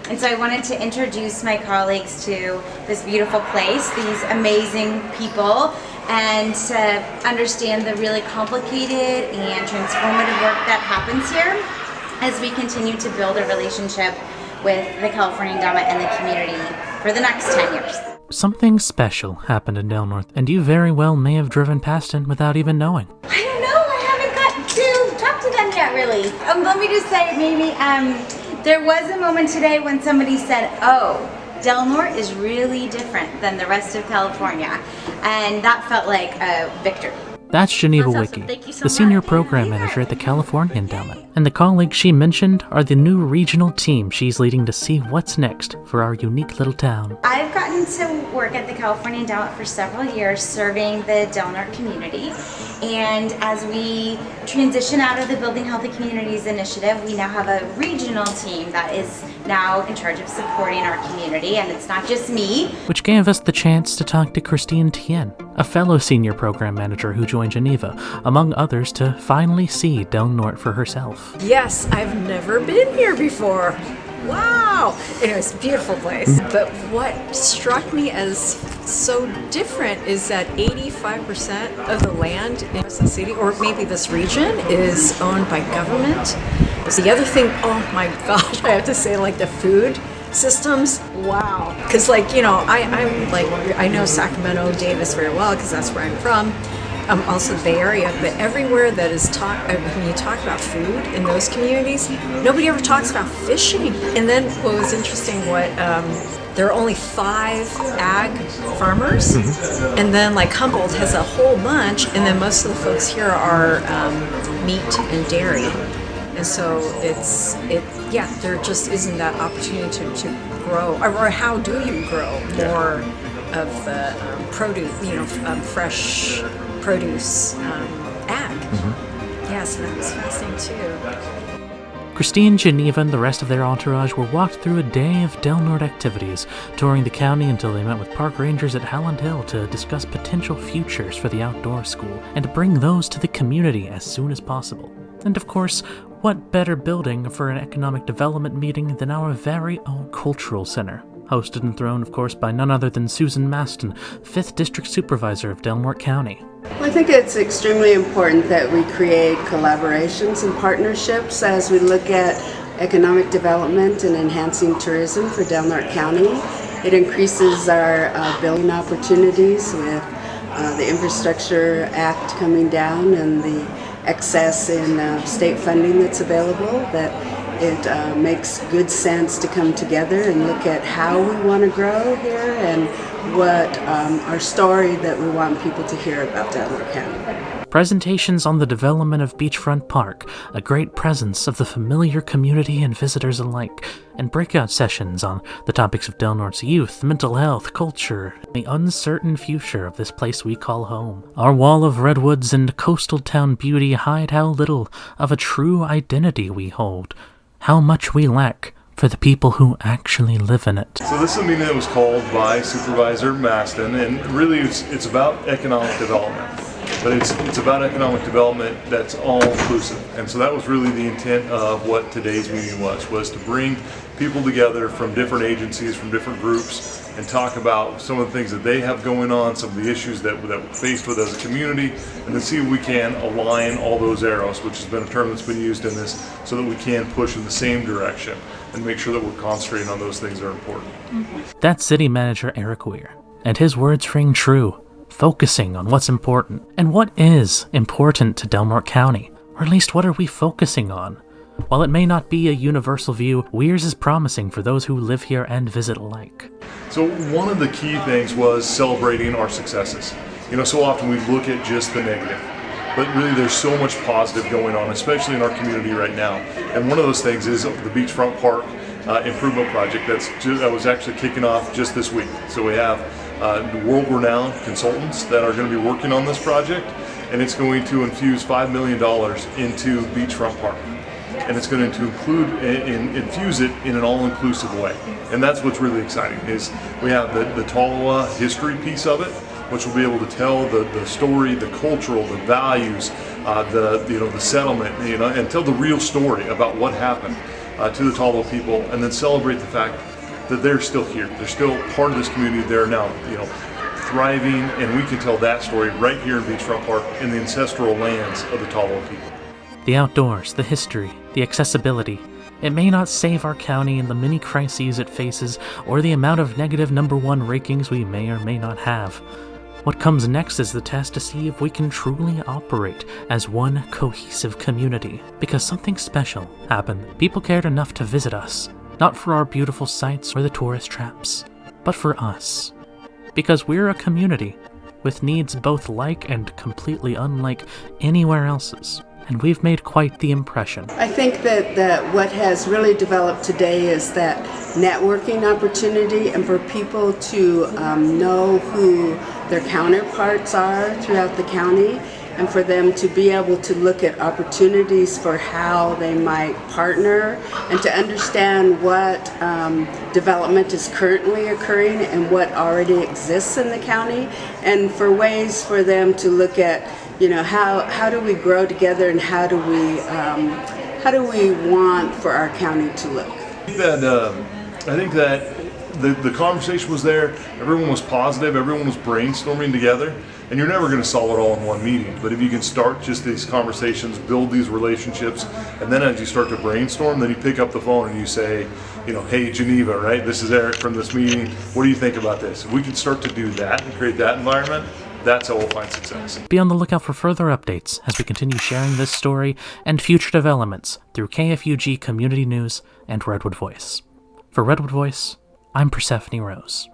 And so I wanted to introduce my colleagues to this beautiful place, these amazing people, and to understand the really complicated and transformative work that happens here as we continue to build a relationship with the California Endowment and the community for the next 10 years. Something special happened in Del Norte, and you very well may have driven past it without even knowing. I don't know, I haven't gotten to talk to them yet, really. Let me just say, maybe, there was a moment today when somebody said, oh, Del Norte is really different than the rest of California, and that felt like a victory. That's Geneva Wiki, the senior program manager at the California Endowment. And the colleagues she mentioned are the new regional team she's leading to see what's next for our unique little town. I've gotten to work at the California Endowment for several years serving the Del Norte community. And as we transition out of the Building Healthy Communities initiative, we now have a regional team that is now in charge of supporting our community, and it's not just me. Which gave us the chance to talk to Christine Tien, a fellow senior program manager who joined Geneva, among others, to finally see Del Norte for herself. Yes, I've never been here before. Wow! Anyways, beautiful place. But what struck me as so different is that 85% of the land in the city, or maybe this region, is owned by government. The other thing, oh my gosh, I have to say, like the food systems, wow. Because I know Sacramento, Davis very well because that's where I'm from. Also the Bay Area, but everywhere that is when you talk about food in those communities, nobody ever talks about fishing. And then what was interesting, there are only 5 ag farmers, and then like Humboldt has a whole bunch, and then most of the folks here are meat and dairy. And so there just isn't that opportunity to grow, or how do you grow more of the produce, fresh produce, ag. Yeah, so that was fascinating too. Christine, Geneva, and the rest of their entourage were walked through a day of Del Norte activities, touring the county until they met with park rangers at Howland Hill to discuss potential futures for the outdoor school and to bring those to the community as soon as possible. And of course, what better building for an economic development meeting than our very own cultural center? Hosted and thrown, of course, by none other than Susan Maston, 5th District Supervisor of Del Norte County. Well, I think it's extremely important that we create collaborations and partnerships as we look at economic development and enhancing tourism for Del Norte County. It increases our building opportunities with the Infrastructure Act coming down and the excess in state funding that's available, that it makes good sense to come together and look at how we want to grow here and what our story that we want people to hear about Del Norte County. Presentations on the development of Beachfront Park, a great presence of the familiar community and visitors alike, and breakout sessions on the topics of Del Norte's youth, mental health, culture, and the uncertain future of this place we call home. Our wall of redwoods and coastal town beauty hide how little of a true identity we hold, how much we lack for the people who actually live in it. So this is a meeting that was called by Supervisor Maston, and really it's about economic development. But it's about economic development that's all inclusive. And so that was really the intent of what today's meeting was to bring people together from different agencies, from different groups, and talk about some of the things that they have going on, some of the issues that we're faced with as a community, and then see if we can align all those arrows, which has been a term that's been used in this, so that we can push in the same direction and make sure that we're concentrating on those things that are important. That's City Manager Eric Weir, and his words ring true. Focusing on what's important. And what is important to Del Norte County? Or at least what are we focusing on? While it may not be a universal view, Weir's is promising for those who live here and visit alike. So one of the key things was celebrating our successes. So often we look at just the negative, but really there's so much positive going on, especially in our community right now. And one of those things is the Beachfront Park improvement project that was actually kicking off just this week. So we have world-renowned consultants that are going to be working on this project, and it's going to infuse $5 million into Beachfront Park. And it's going to infuse it in an all-inclusive way. And that's what's really exciting, is we have the Tolowa history piece of it, which will be able to tell the story, the cultural, the values, the settlement, and tell the real story about what happened. to the Talo people, and then celebrate the fact that they're still here. They're still part of this community. They're now, thriving, and we can tell that story right here in Beachfront Park in the ancestral lands of the Talo people. The outdoors, the history, the accessibility. It may not save our county in the many crises it faces or the amount of negative #1 rankings we may or may not have. What comes next is the test to see if we can truly operate as one cohesive community, because something special happened. People cared enough to visit us, not for our beautiful sights or the tourist traps, but for us. Because we're a community with needs both like and completely unlike anywhere else's. And we've made quite the impression. I think that what has really developed today is that networking opportunity, and for people to know who their counterparts are throughout the county, and for them to be able to look at opportunities for how they might partner, and to understand what development is currently occurring and what already exists in the county, and for ways for them to look at how do we grow together, and how do we want for our county to look. I think that the conversation was there. Everyone was positive. Everyone was brainstorming together. And you're never going to solve it all in one meeting. But if you can start just these conversations, build these relationships, and then as you start to brainstorm, then you pick up the phone and you say, hey, Geneva, right? This is Eric from this meeting. What do you think about this? If we can start to do that and create that environment, that's how we'll find success. Be on the lookout for further updates as we continue sharing this story and future developments through KFUG Community News and Redwood Voice. For Redwood Voice, I'm Persephone Rose.